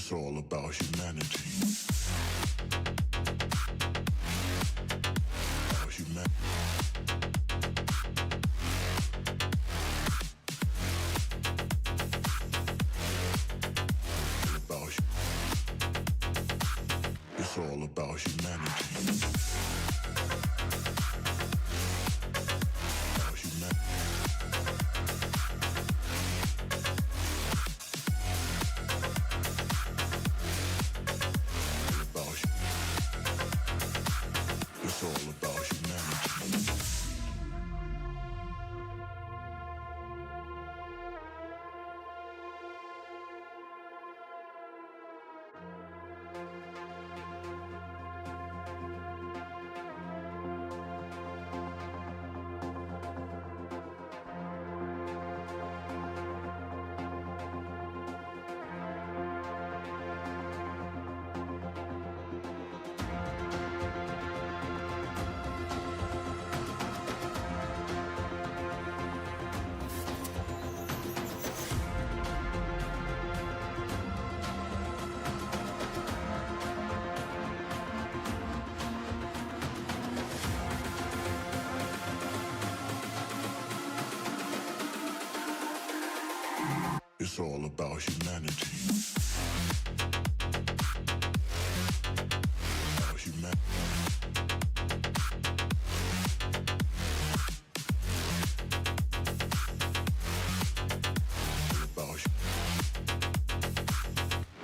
It's all about humanity. About humanity. It's all about humanity. About humanity. It's all about humanity. It's all about humanity. About humanity.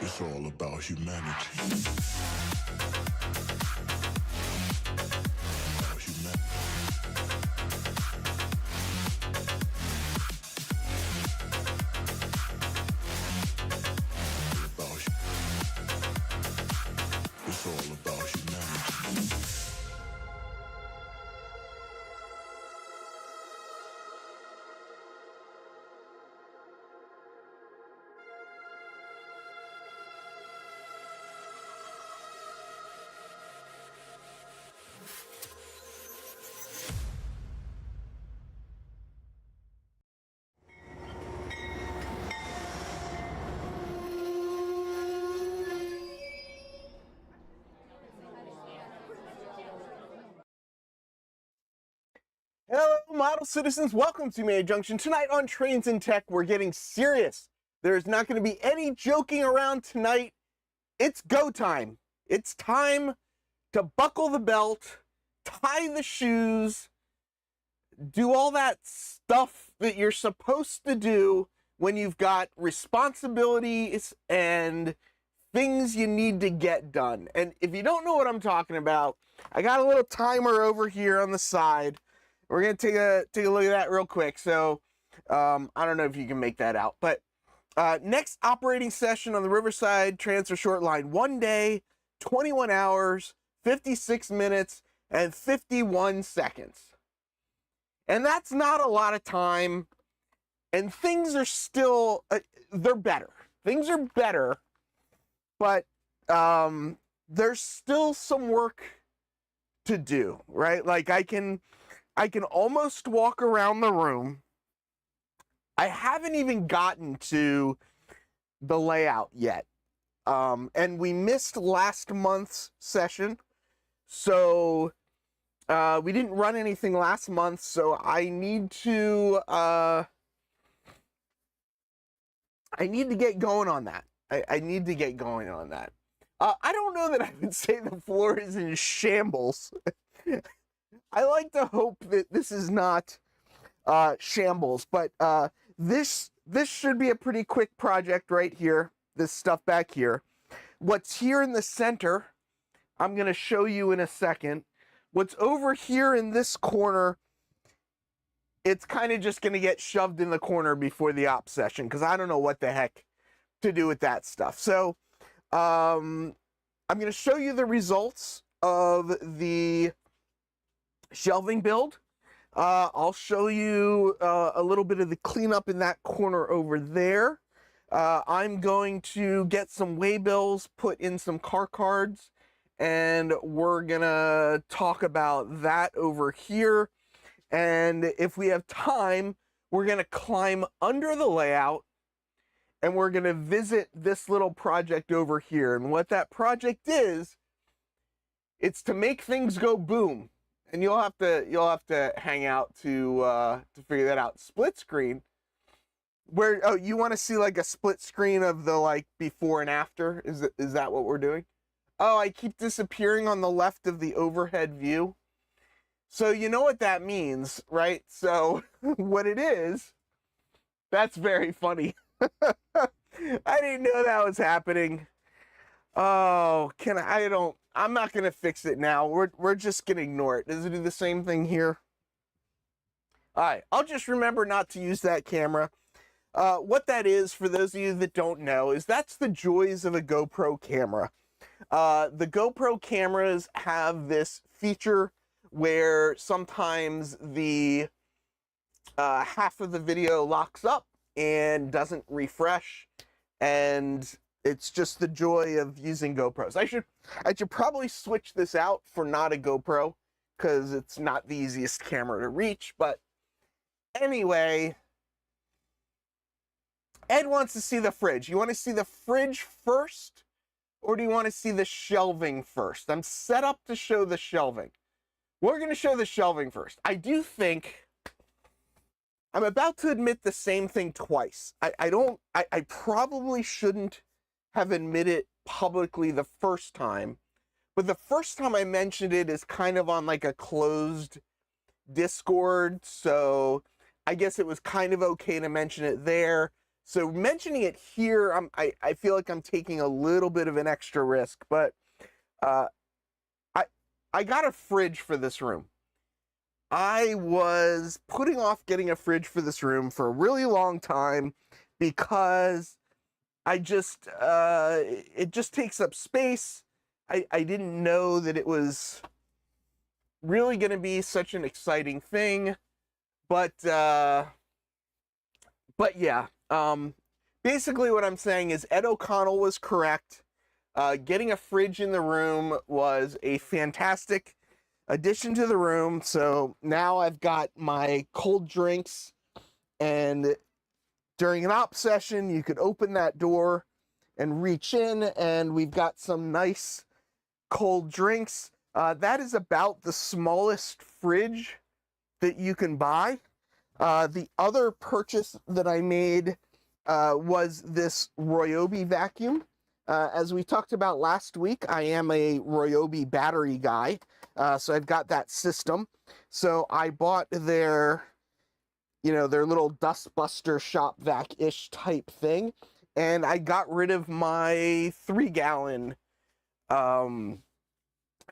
It's all about humanity. About humanity. It's all about humanity. Hello, model citizens. Welcome to Main Junction. Tonight on Trains and Tech, we're getting serious. There's not going to be any joking around tonight. It's go time. It's time to buckle the belt, tie the shoes, do all that stuff that you're supposed to do when you've got responsibilities and things you need to get done. And if you don't know what I'm talking about, I got a little timer over here on the side. We're going to take a look at that real quick. So I don't know if you can make that out. But next operating session on the Riverside Transfer Short Line. 1 day, 21 hours, 56 minutes, and 51 seconds. And that's not a lot of time. And things are still, they're better. Things are better. But there's still some work to do, right? Like I can almost walk around the room. I haven't even gotten to the layout yet. And we missed last month's session. So we didn't run anything last month. So I need to get going on that. I need to get going on that. I don't know that I would say the floor is in shambles. I like to hope that this is not shambles, but this should be a pretty quick project right here, this stuff back here. What's here in the center, I'm going to show you in a second. What's over here in this corner, it's kind of just going to get shoved in the corner before the op session, because I don't know what the heck to do with that stuff. So I'm going to show you the results of the shelving build. I'll show you a little bit of the cleanup in that corner over there. I'm going to get some waybills, put in some car cards, and we're gonna talk about that over here. And if we have time, we're gonna climb under the layout and we're going to visit this little project over here. And what that project is, it's to make things go boom. And you'll have to hang out to figure that out. Split screen. Where, oh, you want to see like a split screen of the like before and after? Is that what we're doing? Oh, I keep disappearing on the left of the overhead view. So you know what that means, right? So what it is, that's very funny. I didn't know that was happening. Oh, I'm not gonna fix it now. We're just gonna ignore it. Does it do the same thing here? All right, I'll just remember not to use that camera. What that is, for those of you that don't know, is that's the joys of a GoPro camera. The GoPro cameras have this feature where sometimes the half of the video locks up and doesn't refresh, and it's just the joy of using GoPros. I should probably switch this out for not a GoPro, because it's not the easiest camera to reach. But anyway, Ed wants to see the fridge. You want to see the fridge first, or do you want to see the shelving first? I'm set up to show the shelving. We're going to show the shelving first. I do think I'm about to admit the same thing twice. I probably shouldn't have admitted it publicly the first time, but the first time I mentioned it is kind of on like a closed Discord, so I guess it was kind of okay to mention it there. So mentioning it here, I feel like I'm taking a little bit of an extra risk, but I got a fridge for this room. I was putting off getting a fridge for this room for a really long time because it just takes up space. I didn't know that it was really going to be such an exciting thing, but yeah. Basically what I'm saying is Ed O'Connell was correct. Getting a fridge in the room was a fantastic addition to the room. So now I've got my cold drinks, and during an op session, you could open that door and reach in, and we've got some nice cold drinks. That is about the smallest fridge that you can buy. The other purchase that I made was this Ryobi vacuum. As we talked about last week, I am a Ryobi battery guy, so I've got that system. So I bought their little dustbuster shop vac-ish type thing, and I got rid of my 3-gallon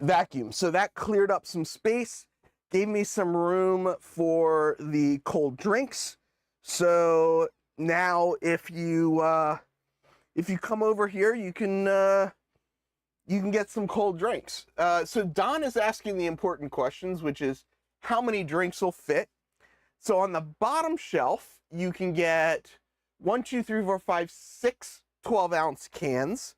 vacuum. So that cleared up some space, gave me some room for the cold drinks. So now if you come over here, you can get some cold drinks. So Don is asking the important questions, which is how many drinks will fit. So on the bottom shelf, you can get 1, 2, 3, 4, 5, 6 12-ounce cans.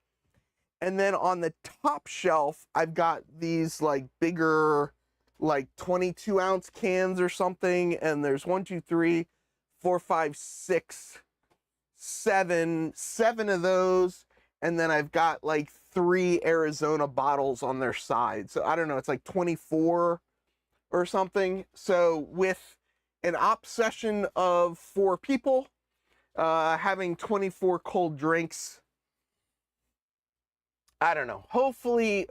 And then on the top shelf, I've got these like bigger, like 22-ounce cans or something. And there's 1, 2, 3, 4, 5, 6, 7 of those. And then I've got like 3 Arizona bottles on their side. So I don't know, it's like 24 or something. So with an op session of 4 people, having 24 cold drinks, I don't know. Hopefully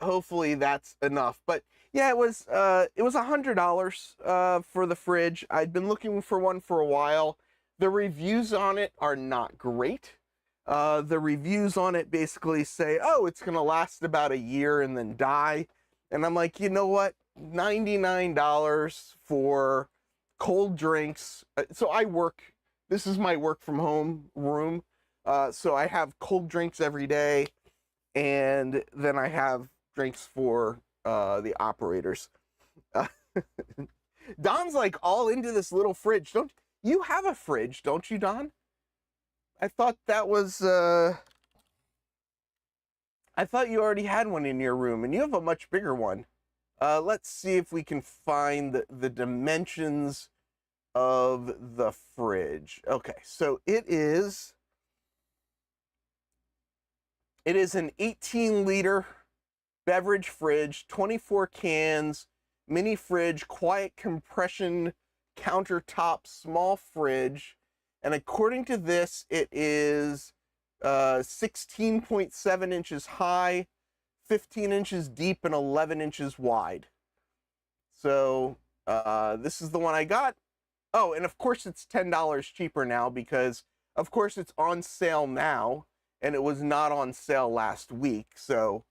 that's enough. But yeah, it was $100 for the fridge. I'd been looking for one for a while. The reviews on it are not great. The reviews on it basically say, oh, it's gonna last about a year and then die. And I'm like, you know what? $99 for cold drinks. So I work, this is my work from home room. So I have cold drinks every day, and then I have drinks for the operators. Don's like all into this little fridge. Don't you have a fridge, don't you, Don? I thought that was I thought you already had one in your room, and you have a much bigger one. Let's see if we can find the dimensions of the fridge. Okay, so it is It is an 18-liter beverage fridge, 24 cans, mini fridge, quiet compression countertop, small fridge. And according to this, it is 16.7 inches high, 15 inches deep, and 11 inches wide. So this is the one I got. Oh, and of course it's $10 cheaper now because, of course, it's on sale now, and it was not on sale last week. So,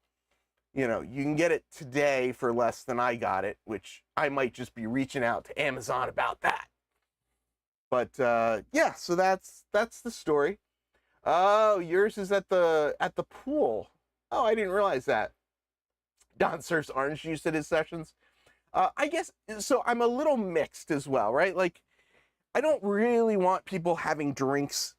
you know, you can get it today for less than I got it, which I might just be reaching out to Amazon about that. But yeah, so that's the story. Oh, yours is at the pool. Oh, I didn't realize that. Don serves orange juice at his sessions. I guess so. I'm a little mixed as well, right? Like, I don't really want people having drinks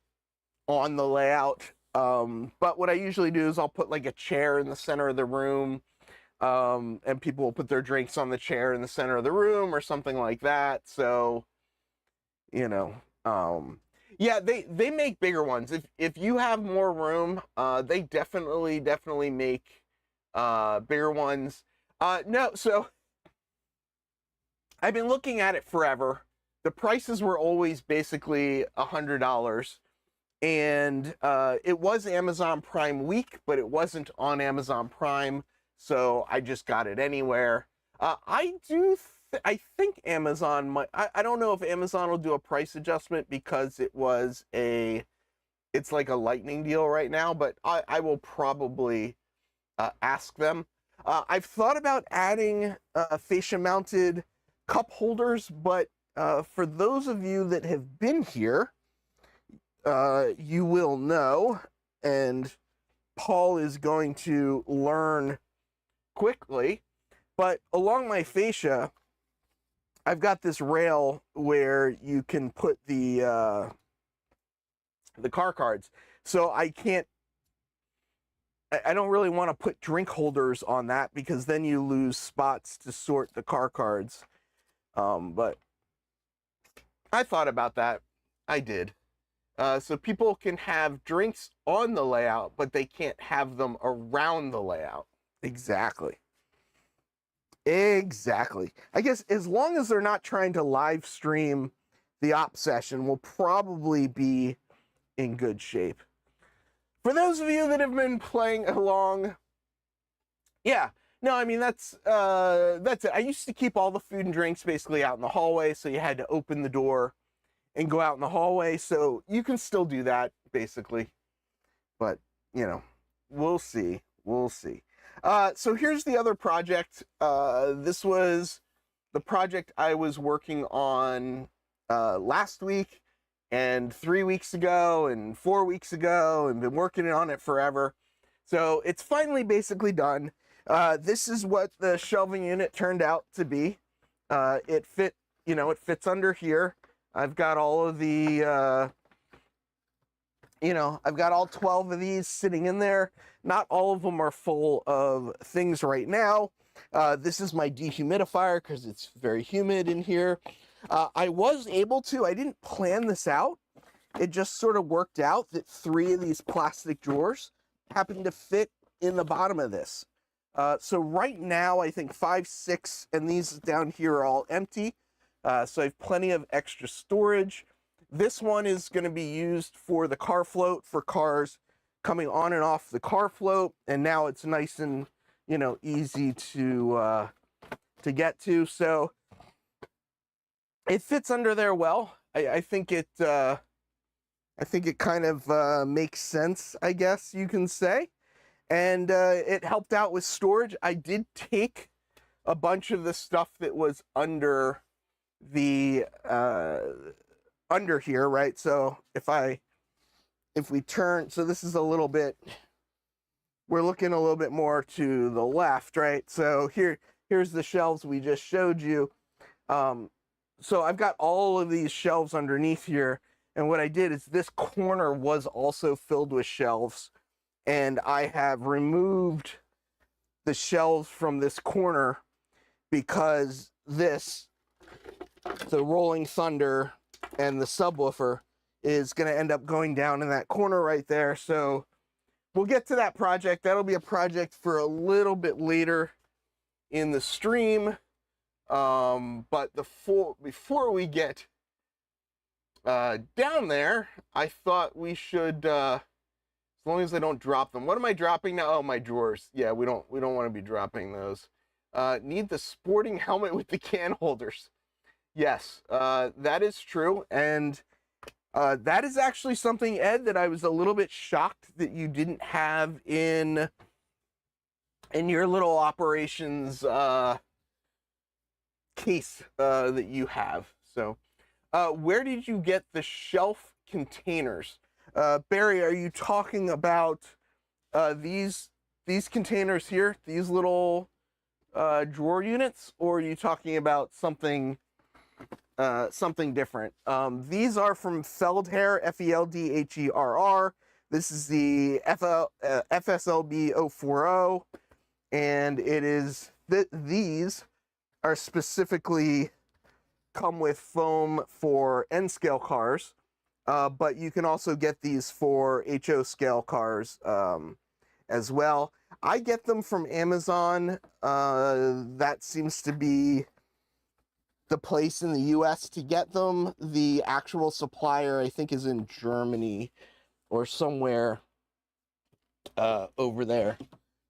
on the layout. But what I usually do is I'll put like a chair in the center of the room, and people will put their drinks on the chair in the center of the room or something like that. So, you know, yeah, they make bigger ones. If you have more room, they definitely make bigger ones. No, so I've been looking at it forever. The prices were always basically $100. And it was Amazon Prime week, but it wasn't on Amazon Prime, so I just got it anywhere. I think Amazon might, I don't know if Amazon will do a price adjustment because it's like a lightning deal right now, but I will probably ask them. I've thought about adding fascia mounted cup holders, but for those of you that have been here, you will know, and Paul is going to learn quickly, but along my fascia, I've got this rail where you can put the car cards. So I don't really want to put drink holders on that because then you lose spots to sort the car cards. But I thought about that. I did. So people can have drinks on the layout, but they can't have them around the layout. Exactly. I guess as long as they're not trying to live stream the op session, we'll probably be in good shape. For those of you that have been playing along, yeah, no, I mean, that's it. I used to keep all the food and drinks basically out in the hallway, so you had to open the door and go out in the hallway, so you can still do that, basically. But, you know, we'll see. So here's the other project. This was the project I was working on last week, and 3 weeks ago, and 4 weeks ago, and been working on it forever. So it's finally basically done. This is what the shelving unit turned out to be. It fits under here. I've got all of the, I've got all 12 of these sitting in there. Not all of them are full of things right now. This is my dehumidifier because it's very humid in here. I was able to, I didn't plan this out. It just sort of worked out that 3 of these plastic drawers happened to fit in the bottom of this. So right now, I think 5, 6, and these down here are all empty. So I have plenty of extra storage. This one is going to be used for the car float, for cars coming on and off the car float. And now it's nice and, easy to get to. So it fits under there well. I think it kind of makes sense, I guess you can say. And it helped out with storage. I did take a bunch of the stuff that was under the under here, right? So if we turn, so this is a little bit, we're looking a little bit more to the left, right? So here's the shelves we just showed you. So I've got all of these shelves underneath here, and what I did is this corner was also filled with shelves, and I have removed the shelves from this corner because this, the Rolling Thunder and the subwoofer, is going to end up going down in that corner right there. So we'll get to that project. That'll be a project for a little bit later in the stream. But before we get down there, I thought we should, as long as I don't drop them. What am I dropping now? Oh, my drawers. Yeah, we don't want to be dropping those. Need the sporting helmet with the can holders. Yes, that is true. And that is actually something, Ed, that I was a little bit shocked that you didn't have in your little operations case that you have. So where did you get the shelf containers? Barry, are you talking about these containers here, these little drawer units, or are you talking about something different? These are from Feldherr, Feldherr. This is the FSLB 040, and it is these are specifically come with foam for N scale cars, but you can also get these for HO scale cars as well. I get them from Amazon. That seems to be the place in the US to get them. The actual supplier, I think, is in Germany or somewhere over there.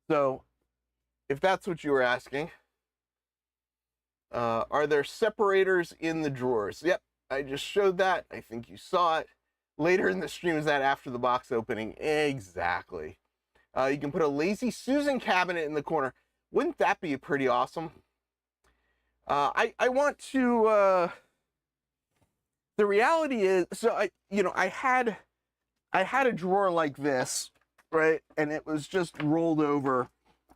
So if that's what you were asking, are there separators in the drawers? Yep, I just showed that. I think you saw it. Later in the stream, is that after the box opening? Exactly. You can put a Lazy Susan cabinet in the corner. Wouldn't that be pretty awesome? I want to, the reality is, so I had a drawer like this, right? And it was just rolled over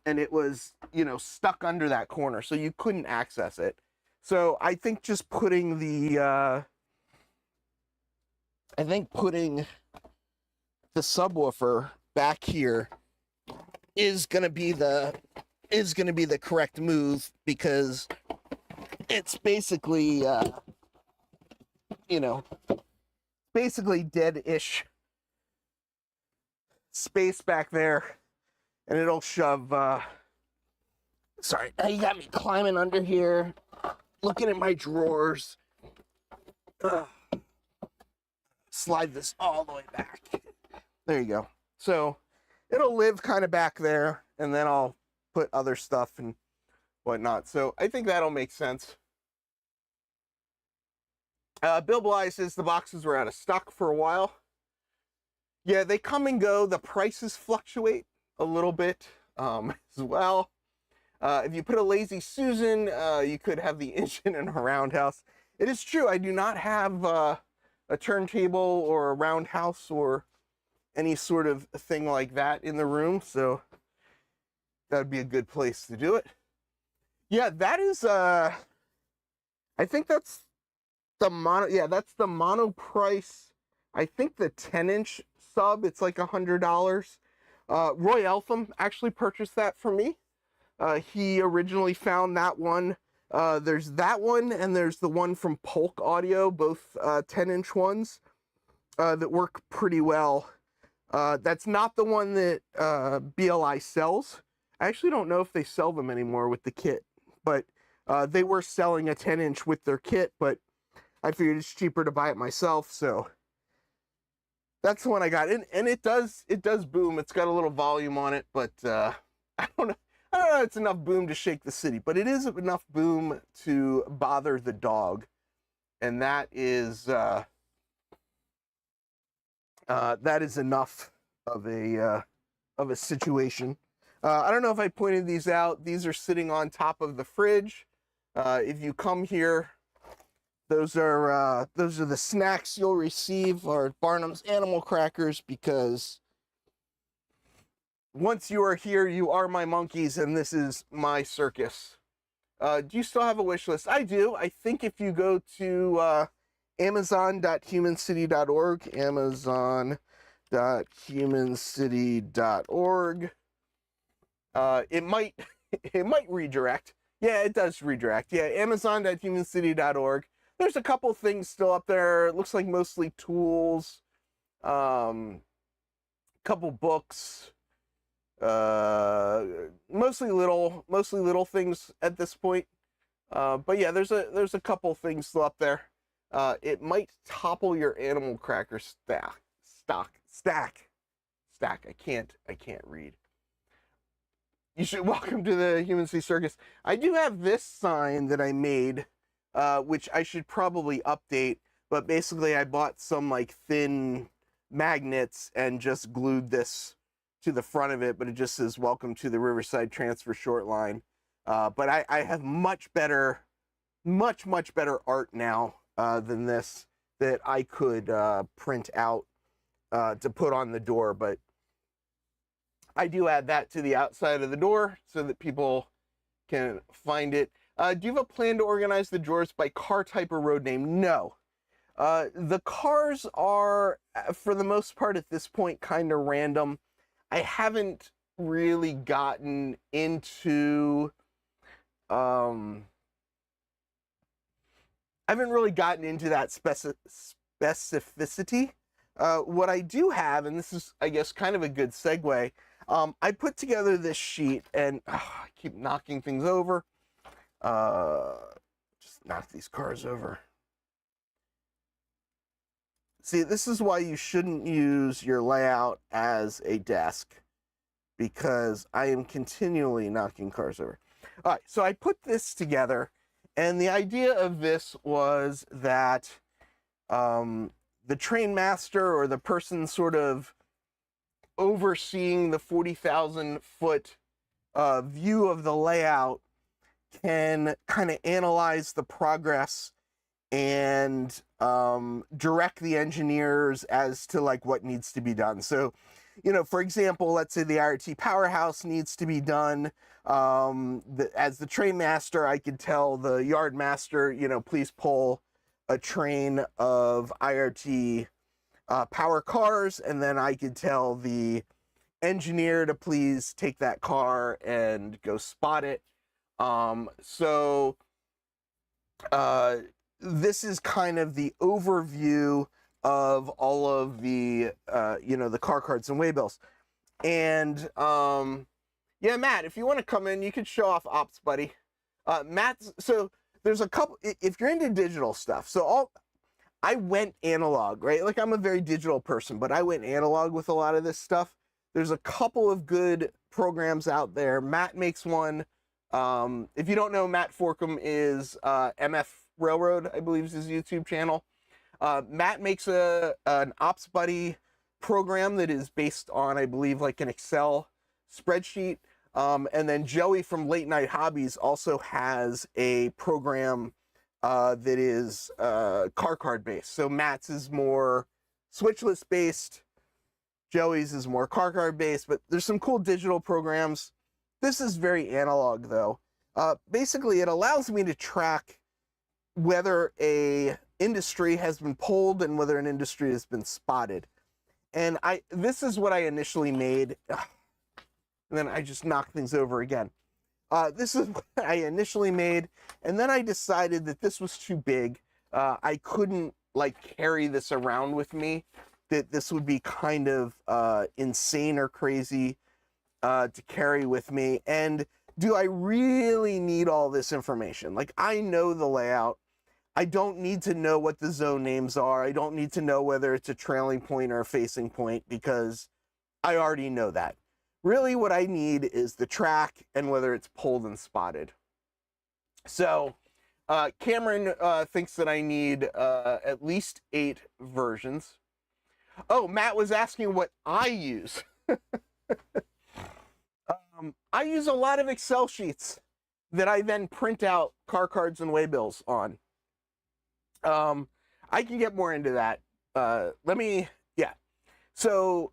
and it was, stuck under that corner. So you couldn't access it. So I think just putting the, putting the subwoofer back here is going to be the correct move, because it's basically, basically dead-ish space back there, and it'll shove, sorry, now you got me climbing under here, looking at my drawers. Slide this all the way back. There you go. So it'll live kind of back there, and then I'll put other stuff and whatnot. So I think that'll make sense. Bill Bly says the boxes were out of stock for a while. Yeah, they come and go. The prices fluctuate a little bit as well. If you put a Lazy Susan, you could have the engine in a roundhouse. It is true, I do not have a turntable or a roundhouse or any sort of thing like that in the room, so that would be a good place to do it. Yeah, that is, I think that's the mono, yeah, that's the mono price. I think the 10-inch sub, it's like $100. Roy Eltham actually purchased that for me. He originally found that one. There's that one, and there's the one from Polk Audio, both 10-inch ones that work pretty well. That's not the one that BLI sells. I actually don't know if they sell them anymore with the kit, but they were selling a 10-inch with their kit, but I figured it's cheaper to buy it myself, so that's the one I got. And it does boom. It's got a little volume on it, but I don't know if it's enough boom to shake the city, but it is enough boom to bother the dog. And that is enough of a situation. I don't know if I pointed these out. These are sitting on top of the fridge. If you come here, those are the snacks you'll receive, are Barnum's Animal Crackers, because once you are here, you are my monkeys, and this is my circus. Do you still have a wish list? I do. I think if you go to amazon.humancity.org, amazon.humancity.org, it might redirect. Yeah, it does redirect. Yeah, amazon.humancity.org. There's a couple things still up there. It looks like mostly tools, couple books, Mostly little things at this point. But yeah, there's a couple things still up there. It might topple your animal cracker stack. I can't read. You should welcome to the Human Sea Circus. I do have this sign that I made, which I should probably update. But basically, I bought some like thin magnets and just glued this to the front of it. But it just says "Welcome to the Riverside Transfer Short Line." But I have much better art now than this that I could print out to put on the door. But I do add that to the outside of the door so that people can find it. Do you have a plan to organize the drawers by car type or road name? No. The cars are, for the most part at this point, kind of random. I haven't really gotten into that specificity. What I do have, and this is, I guess, kind of a good segue, I put together this sheet, and I keep knocking things over. Just knock these cars over. See, this is why you shouldn't use your layout as a desk, because I am continually knocking cars over. All right, so I put this together, and the idea of this was that the train master, or the person sort of overseeing the 40,000 foot view of the layout, can kind of analyze the progress and direct the engineers as to like what needs to be done. So, you know, for example, let's say the IRT powerhouse needs to be done. As the train master, I could tell the yard master, you know, please pull a train of IRT power cars, and then I could tell the engineer to please take that car and go spot it. This is kind of the overview of all of the, you know, the car cards and waybills. And, yeah, Matt, if you want to come in, you could show off ops, buddy. So there's a couple, if you're into digital stuff, I went analog, right? Like, I'm a very digital person, but I went analog with a lot of this stuff. There's a couple of good programs out there. Matt makes one. If you don't know, Matt Forkham is MF Railroad, I believe is his YouTube channel. Matt makes an Ops Buddy program that is based on, I believe, like an Excel spreadsheet. And then Joey from Late Night Hobbies also has a program that is car card based. So Matt's is more switchless based. Joey's is more car card based, but there's some cool digital programs. This is very analog though. Basically, it allows me to track whether a industry has been pulled and whether an industry has been spotted. And this is what I initially made. And then I just knocked things over again. This is what I initially made, and then I decided that this was too big. I couldn't like carry this around with me, that this would be kind of insane or crazy to carry with me. And do I really need all this information? Like, I know the layout. I don't need to know what the zone names are. I don't need to know whether it's a trailing point or a facing point, because I already know that. Really, what I need is the track and whether it's pulled and spotted. So Cameron thinks that I need at least 8 versions. Oh, Matt was asking what I use. I use a lot of Excel sheets that I then print out car cards and waybills on. I can get more into that. So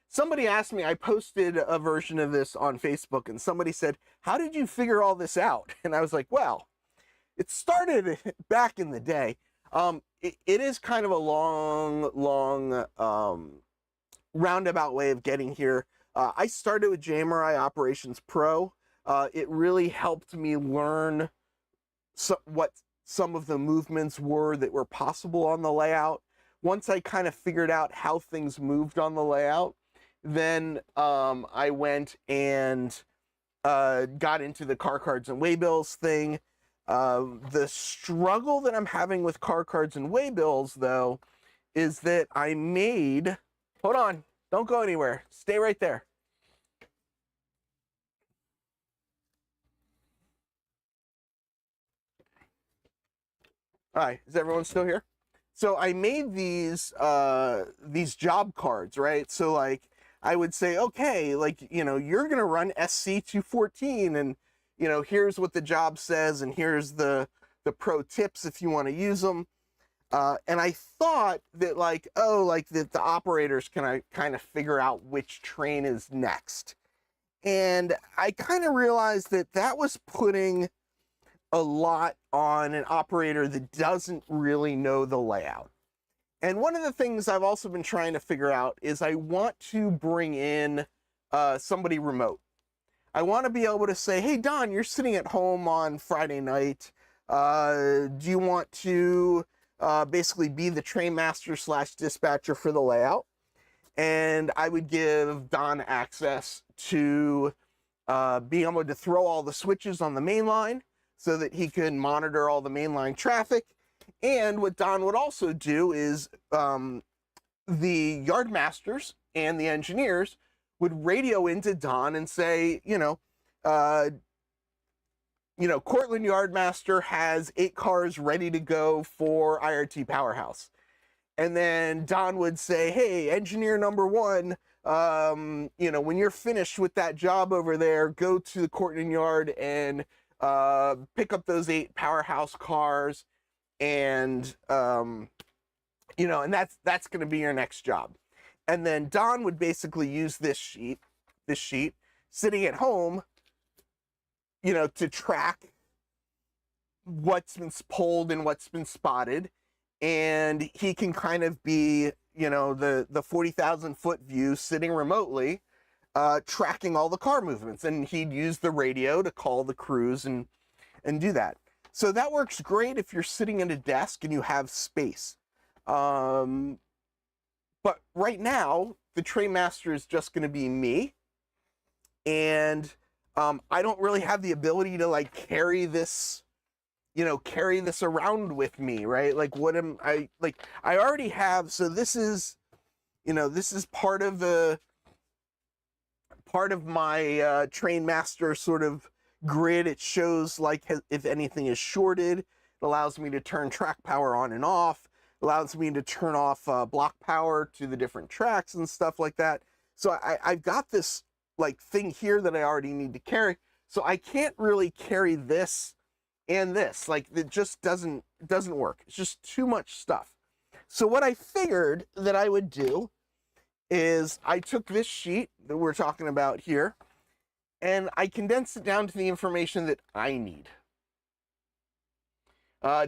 somebody asked me, I posted a version of this on Facebook, and somebody said, how did you figure all this out? And I was like, well, it started back in the day. It is kind of a long roundabout way of getting here. I started with JMRI Operations Pro. It really helped me learn what some of the movements were that were possible on the layout. Once I kind of figured out how things moved on the layout, Then I went and got into the car cards and waybills thing. The struggle that I'm having with car cards and waybills, though, is that I made... Hold on. Don't go anywhere. Stay right there. All right. Is everyone still here? So I made these job cards, right? So like I would say, okay, like, you know, you're going to run SC 214 and, you know, here's what the job says and here's the pro tips if you want to use them. And I thought that like, oh, like that the operators can kind of figure out which train is next. And I kind of realized that that was putting a lot on an operator that doesn't really know the layout. And one of the things I've also been trying to figure out is I want to bring in somebody remote. I want to be able to say, hey, Don, you're sitting at home on Friday night. Do you want to basically be the train master / dispatcher for the layout? And I would give Don access to being able to throw all the switches on the main line so that he can monitor all the mainline traffic. And what Don would also do is the yard masters and the engineers would radio into Don and say, Cortland Yardmaster has 8 cars ready to go for IRT Powerhouse. And then Don would say, hey, engineer number 1, when you're finished with that job over there, go to the Cortland Yard and pick up those 8 Powerhouse cars. And, and that's going to be your next job. And then Don would basically use this sheet sitting at home, to track what's been pulled and what's been spotted. And he can kind of be, the 40,000 foot view sitting remotely, tracking all the car movements. And he'd use the radio to call the crews and do that. So that works great if you're sitting at a desk and you have space. But right now, the train master is just going to be me. And I don't really have the ability to like carry this around with me, right? Like what am I, like I already have, so this is part of my train master sort of grid. It shows like if anything is shorted. It allows me to turn track power on and off. It allows me to turn off block power to the different tracks and stuff like that. So I've got this like thing here that I already need to carry. So I can't really carry this and this. Like it just doesn't work. It's just too much stuff. So what I figured that I would do is I took this sheet that we're talking about here and I condensed it down to the information that I need.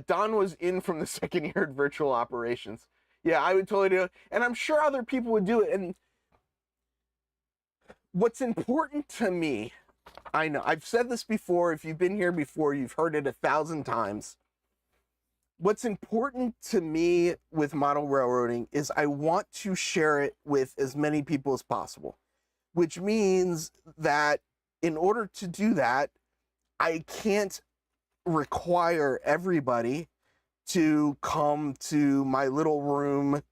Don was in from the second year at virtual operations. Yeah, I would totally do it. And I'm sure other people would do it. And what's important to me, I know, I've said this before. If you've been here before, you've heard it 1,000 times. What's important to me with model railroading is I want to share it with as many people as possible, which means that in order to do that, I can't require everybody to come to my little room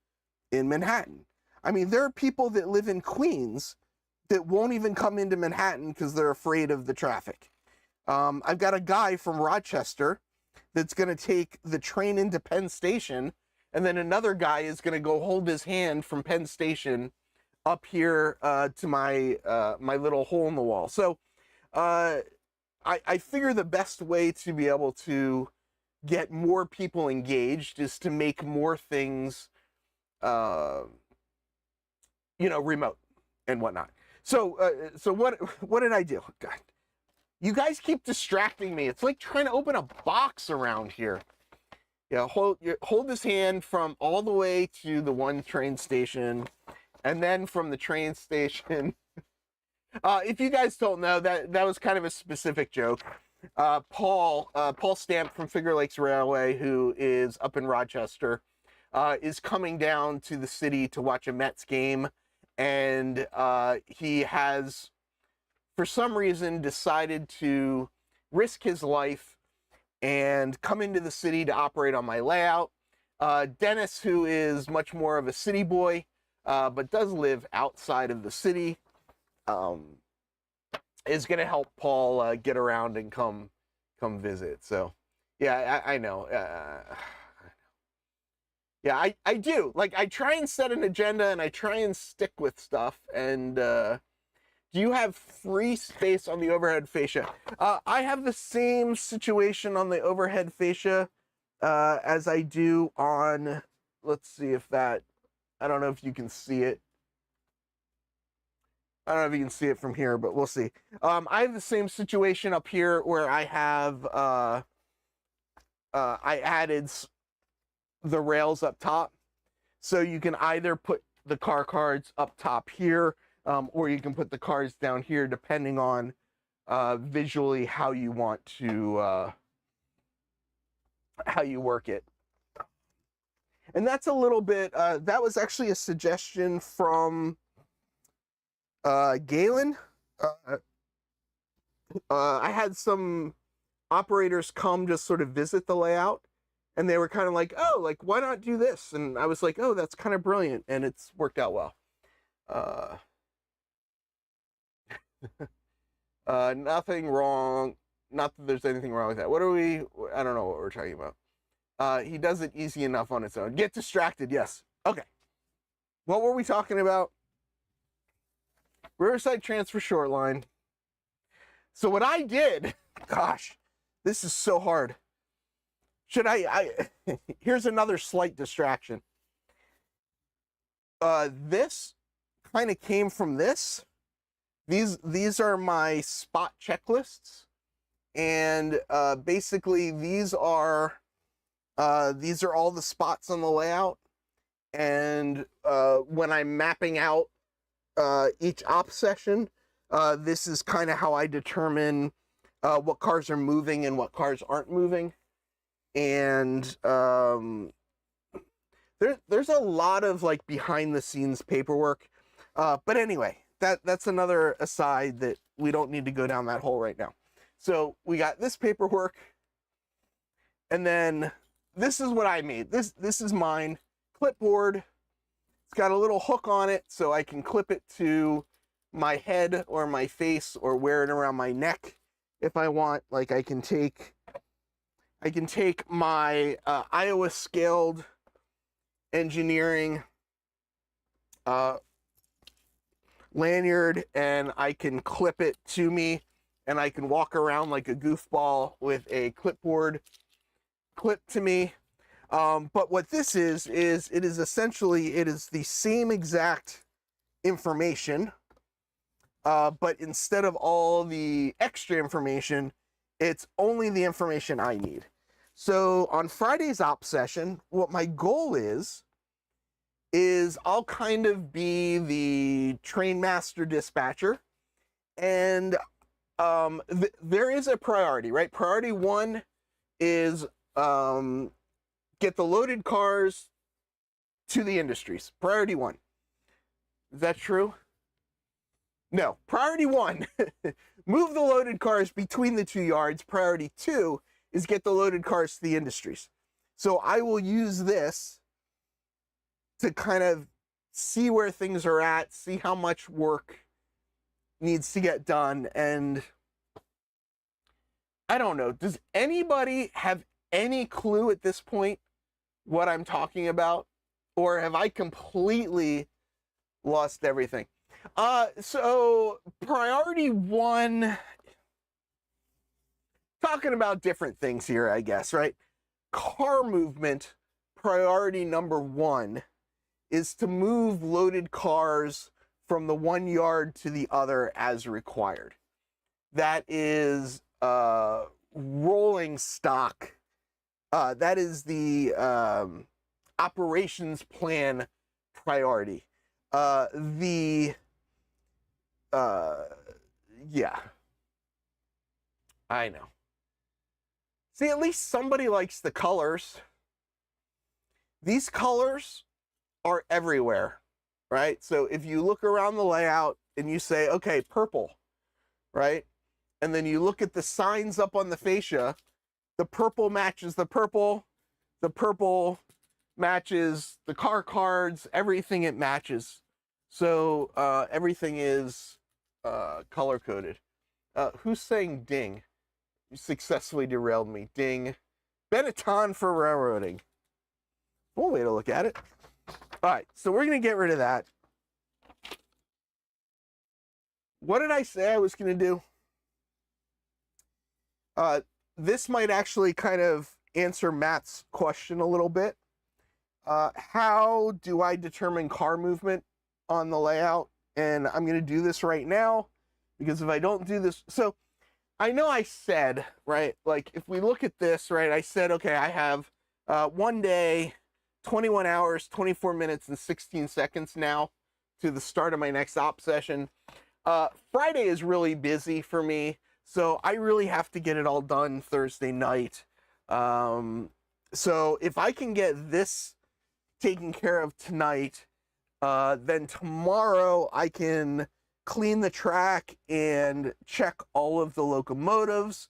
in Manhattan. I mean, there are people that live in Queens that won't even come into Manhattan because they're afraid of the traffic. I've got a guy from Rochester that's going to take the train into Penn Station, and then another guy is going to go hold his hand from Penn Station up here to my my little hole in the wall. So I figure the best way to be able to get more people engaged is to make more things, remote and whatnot. So what did I do? God, you guys keep distracting me. It's like trying to open a box around here. Yeah, hold this hand from all the way to the one train station, and then from the train station. If you guys don't know, that was kind of a specific joke. Paul Stamp from Finger Lakes Railway, who is up in Rochester, is coming down to the city to watch a Mets game, and he has, for some reason, decided to risk his life and come into the city to operate on my layout. Dennis, who is much more of a city boy, but does live outside of the city, is going to help Paul get around and come visit. So, yeah, I know. Yeah, I do. Like, I try and set an agenda, and I try and stick with stuff. And do you have free space on the overhead fascia? I have the same situation on the overhead fascia as I do on, let's see if that, I don't know if you can see it. I don't know if you can see it from here, but we'll see. I have the same situation up here where I have, I added the rails up top. So you can either put the car cards up top here, or you can put the cards down here, depending on visually how you want to, how you work it. And that's a little bit, that was actually a suggestion from Galen. I had some operators come just sort of visit the layout, and they were kind of like, oh, like, why not do this? And I was like, oh, that's kind of brilliant, and it's worked out well. Nothing wrong. Not that there's anything wrong with that. What are we, I don't know what we're talking about. He does it easy enough on its own. Get distracted, yes. Okay. What were we talking about? Riverside Transfer Short Line. So what I did, gosh, this is so hard. Should I here's another slight distraction. This kind of came from this. These are my spot checklists. And basically these are all the spots on the layout. And when I'm mapping out each op session, this is kind of how I determine what cars are moving and what cars aren't moving. And there's a lot of like behind the scenes paperwork. But anyway, that's another aside that we don't need to go down that hole right now. So we got this paperwork, and then this is what I made. This is mine. Clipboard. It's got a little hook on it, so I can clip it to my head or my face or wear it around my neck if I want. Like I can take my Iowa scaled engineering lanyard, and I can clip it to me, and I can walk around like a goofball with a clipboard clipped to me. But what this is it is essentially, it is the same exact information, but instead of all the extra information, it's only the information I need. So on Friday's op session, what my goal is I'll kind of be the train master dispatcher, and there is a priority, right? Priority one is get the loaded cars to the industries. Priority one. Is that true? No. Priority one, move the loaded cars between the 2 yards. Priority two is get the loaded cars to the industries. So I will use this to kind of see where things are at, see how much work needs to get done. And I don't know, does anybody have any clue at this point what I'm talking about? Or have I completely lost everything? So priority one, talking about different things here, I guess, right? Car movement, priority number one is to move loaded cars from the 1 yard to the other as required. That is rolling stock. That is the operations plan priority. Yeah, I know. See, at least somebody likes the colors. These colors are everywhere. right? So if you look around the layout and you say, okay, purple, right? And then you look at the signs up on the fascia, the purple matches the purple matches the car cards, everything it matches. So everything is color coded. Who's saying ding? You successfully derailed me. Ding. Benetton for railroading. One way to look at it. All right, so we're going to get rid of that. What did I say I was going to do? This might actually kind of answer Matt's question a little bit. How do I determine car movement on the layout? And I'm going to do this right now, because if I don't do this, so I know I said, right, like if we look at this, right, I said, okay, I have 1 day, 21 hours, 24 minutes, and 16 seconds now to the start of my next op session. Friday is really busy for me, so I really have to get it all done Thursday night. So if I can get this taken care of tonight, then tomorrow I can clean the track and check all of the locomotives.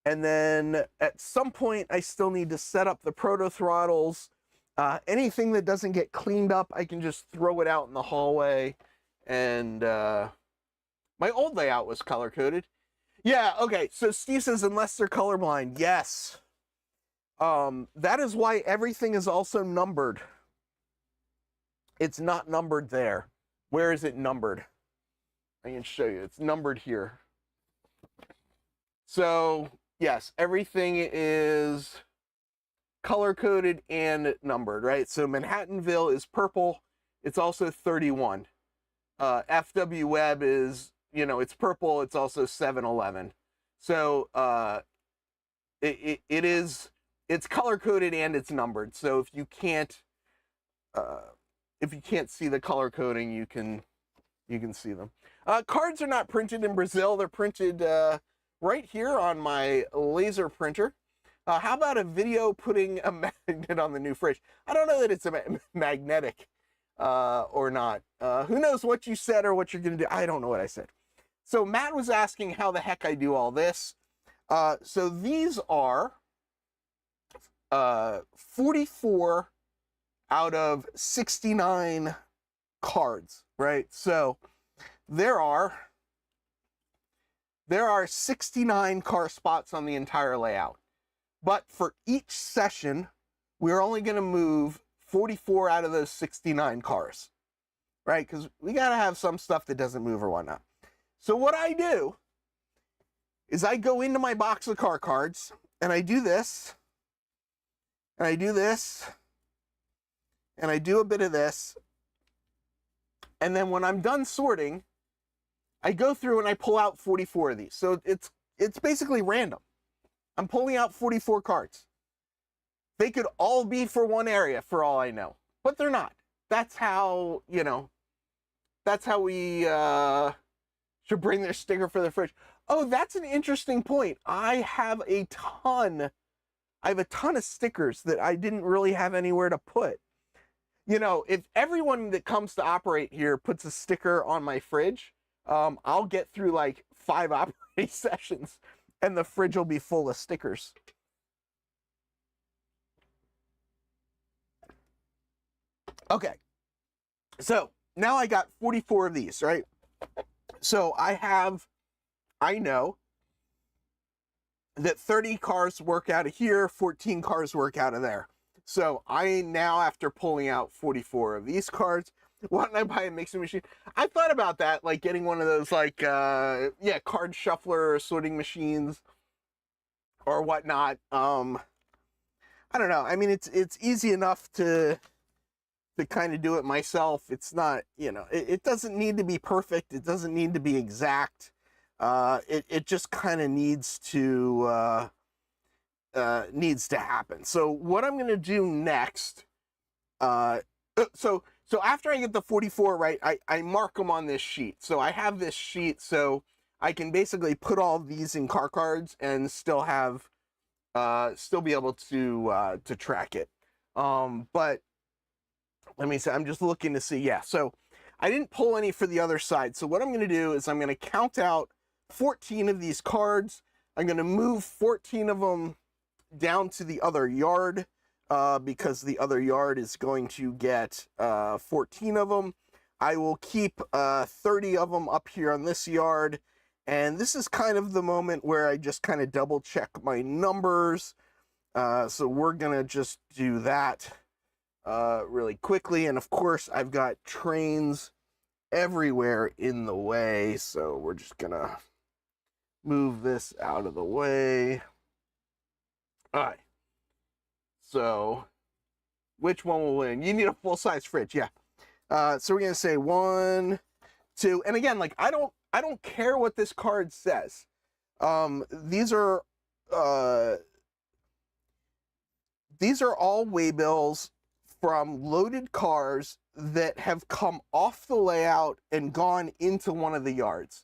And then at some point, I still need to set up the proto throttles. Anything that doesn't get cleaned up, I can just throw it out in the hallway. And my old layout was color coded. Yeah, okay, so Steve says, unless they're colorblind. Yes. That is why everything is also numbered. It's not numbered there. Where is it numbered? I can show you. It's numbered here. So, yes, everything is color-coded and numbered, right? So Manhattanville is purple. It's also 31. FW Web is, you know, it's purple. It's also 711. So it's color-coded and it's numbered. So if you can't see the color coding, you can see them. Cards are not printed in Brazil. They're printed right here on my laser printer. How about a video putting a magnet on the new fridge? I don't know that it's magnetic or not. Who knows what you said or what you're going to do? I don't know what I said. So Matt was asking how the heck I do all this. So these are 44 out of 69 cards, right? So there are 69 car spots on the entire layout. But for each session, we're only going to move 44 out of those 69 cars, right? Because we got to have some stuff that doesn't move or whatnot. So what I do is I go into my box of car cards, and I do this, and I do this, and I do a bit of this. And then when I'm done sorting, I go through and I pull out 44 of these. So it's basically random. I'm pulling out 44 cards. They could all be for one area for all I know, but they're not. That's how, you know, that's how we should bring their sticker for the fridge. Oh, that's an interesting point. I have a ton of stickers that I didn't really have anywhere to put. You know, if everyone that comes to operate here puts a sticker on my fridge, I'll get through like 5 operating sessions and the fridge will be full of stickers. Okay, so now I got 44 of these, right? So I know that 30 cars work out of here, 14 cars work out of there. So I now, after pulling out 44 of these cards, why don't I buy a mixing machine? I thought about that, like getting one of those, like, yeah, card shuffler sorting machines or whatnot. I don't know. I mean, it's easy enough to kind of do it myself. It's not, you know, it doesn't need to be perfect. It doesn't need to be exact. It just kind of needs to happen. So what I'm going to do next, so after I get the 44 right, I mark them on this sheet. So I have this sheet, so I can basically put all these in car cards and still have, still be able to track it. But let me say, I'm just looking to see, yeah. So I didn't pull any for the other side. So what I'm going to do is I'm going to count out 14 of these cards. I'm going to move 14 of them down to the other yard because the other yard is going to get 14 of them. I will keep 30 of them up here on this yard. And this is kind of the moment where I just kind of double check my numbers. So we're going to just do that really quickly. And of course, I've got trains everywhere in the way. So we're just going to move this out of the way. All right. So which one will win? You need a full-size fridge. Yeah. So we're going to say 1, 2. And again, like, I don't care what this card says. These are all waybills from loaded cars that have come off the layout and gone into one of the yards.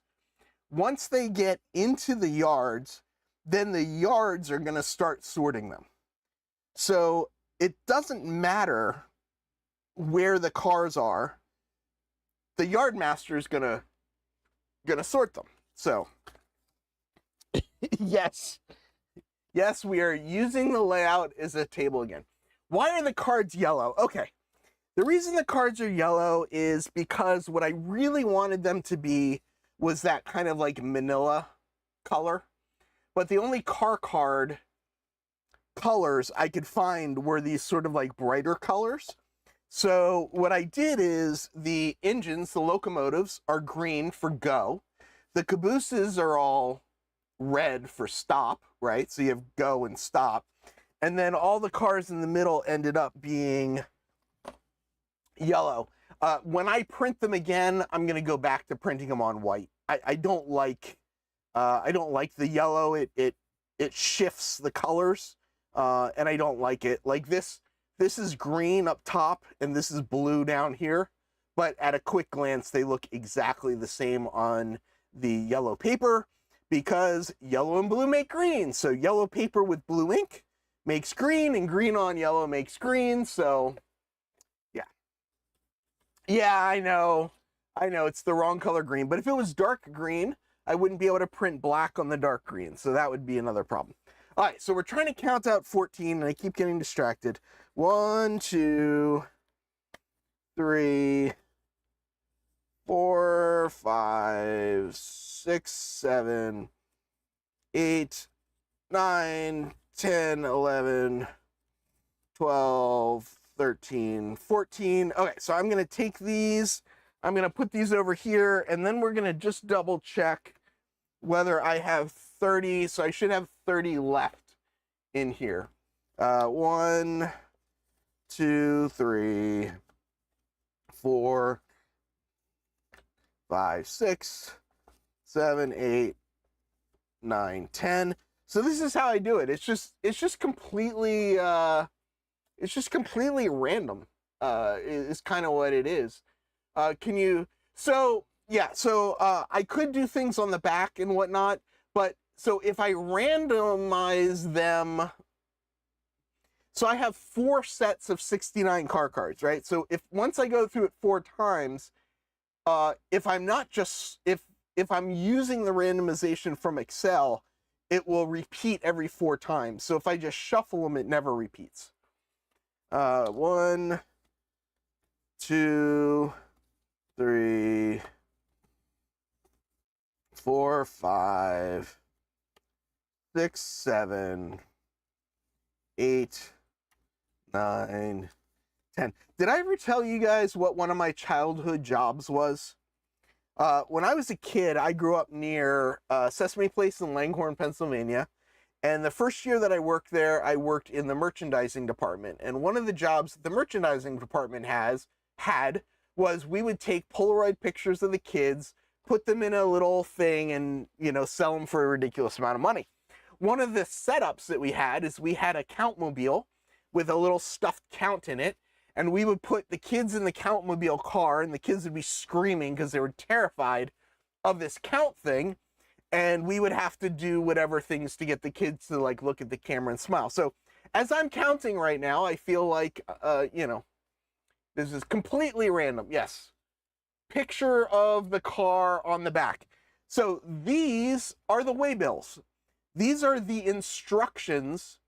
Once they get into the yards, then the yards are going to start sorting them. So it doesn't matter where the cars are. The yard master is gonna sort them. So yes, we are using the layout as a table again. Why are the cards yellow? Okay, the reason the cards are yellow is because what I really wanted them to be was that kind of like manila color, but the only car card colors I could find were these sort of like brighter colors. So what I did is the engines, the locomotives, are green for go. The cabooses are all red for stop, right? So you have go and stop. And then all the cars in the middle ended up being yellow. When I print them again, I'm going to go back to printing them on white. I don't like the yellow. It shifts the colors, and I don't like it. Like this is green up top, and this is blue down here. But at a quick glance, they look exactly the same on the yellow paper because yellow and blue make green. So yellow paper with blue ink makes green, and green on yellow makes green. So yeah, I know it's the wrong color green, but if it was dark green, I wouldn't be able to print black on the dark green. So that would be another problem. All right, so we're trying to count out 14, and I keep getting distracted. 1, 2, 3, 4, 5, 6, 7, 8, 9, 10, 11, 12, 13, 14. Okay, so I'm going to take these. I'm going to put these over here, and then we're going to just double check whether I have 30. So I should have 30 left in here. 1, 2, 3, 4, 5, 6, 7, 8, 9, 10. So this is how I do it. It's just completely random. Is kind of what it is. Can you? So yeah. So I could do things on the back and whatnot, but so if I randomize them. So I have 4 sets of 69 car cards, right? So if once I go through it 4 times, if I'm using the randomization from Excel, it will repeat every 4 times. So if I just shuffle them, it never repeats. 1, 2, 3, 4, 5, 6, 7, 8, 9, 10. Did I ever tell you guys what one of my childhood jobs was? When I was a kid, I grew up near Sesame Place in Langhorne, Pennsylvania. And the first year that I worked there, I worked in the merchandising department. And one of the jobs the merchandising department had was we would take Polaroid pictures of the kids, put them in a little thing, and sell them for a ridiculous amount of money. One of the setups that we had is we had a Countmobile with a little stuffed count in it, and we would put the kids in the Countmobile car, and the kids would be screaming because they were terrified of this count thing, and we would have to do whatever things to get the kids to like look at the camera and smile. So as I'm counting right now, I feel like this is completely random. Yes, picture of the car on the back. So these are the waybills. These are the instructions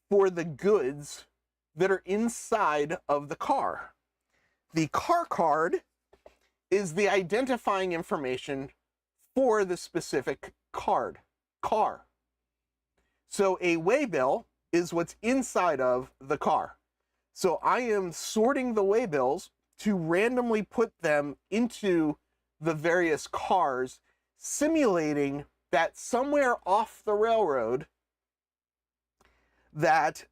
for the goods that are inside of the car. The car card is the identifying information for the specific car. So a waybill is what's inside of the car. So I am sorting the waybills to randomly put them into the various cars, simulating that somewhere off the railroad that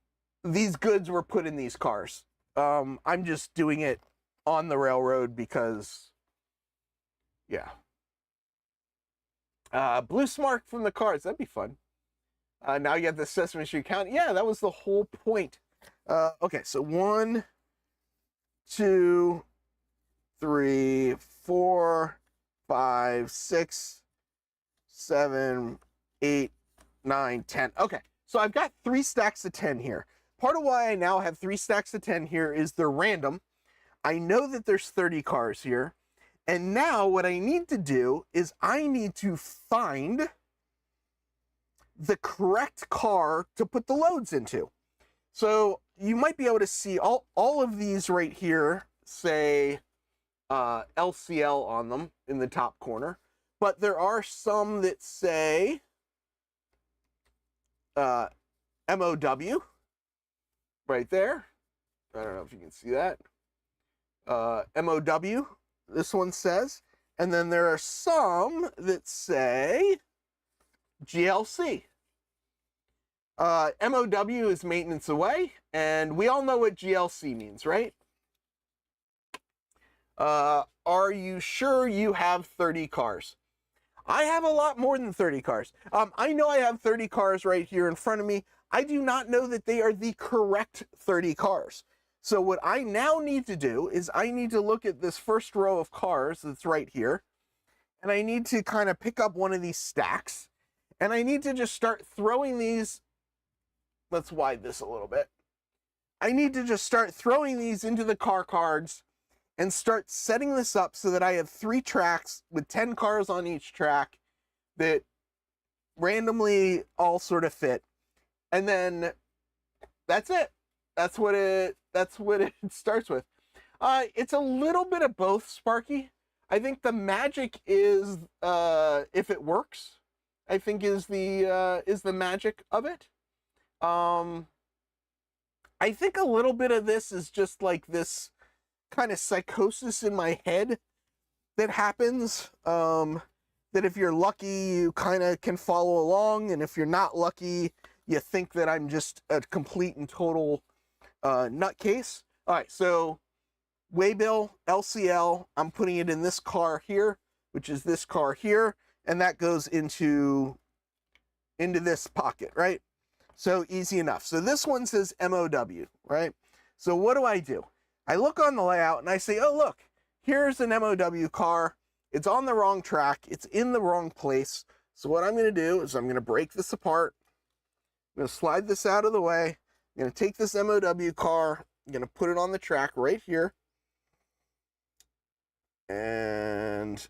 these goods were put in these cars. I'm just doing it on the railroad because, yeah. Blue smart from the cars, that'd be fun. Now you have the Sesame Street count. Yeah, that was the whole point. Okay, so 1, 2, 3, 4, 5, 6, 7, 8, 9, 10. Okay, so I've got 3 stacks of 10 here. Part of why I now have 3 stacks of 10 here is they're random. I know that there's 30 cars here. And now what I need to do is I need to find the correct car to put the loads into. So you might be able to see all of these right here say LCL on them in the top corner, but there are some that say MOW right there. I don't know if you can see that. MOW, this one says, and then there are some that say GLC. MOW is maintenance away, and we all know what GLC means, right? Are you sure you have 30 cars? I have a lot more than 30 cars. I know I have 30 cars right here in front of me. I do not know that they are the correct 30 cars. So what I now need to do is I need to look at this first row of cars that's right here, and I need to kind of pick up one of these stacks, and I need to just start throwing these. Let's widen this a little bit. I need to just start throwing these into the car cards and start setting this up so that I have 3 tracks with 10 cars on each track that randomly all sort of fit. And then that's it. That's what it starts with. It's a little bit of both, Sparky. I think the magic is if it works, I think is the magic of it. I think a little bit of this is just like this kind of psychosis in my head that happens. That if you're lucky, you kind of can follow along, and if you're not lucky, you think that I'm just a complete and total nutcase. All right, so waybill, LCL, I'm putting it in this car here, which is this car here, and that goes into this pocket, right? So easy enough. So this one says MOW, right? So what do? I look on the layout and I say, oh, look, here's an MOW car. It's on the wrong track. It's in the wrong place. So what I'm going to do is I'm going to break this apart. I'm going to slide this out of the way. I'm going to take this MOW car. I'm going to put it on the track right here. And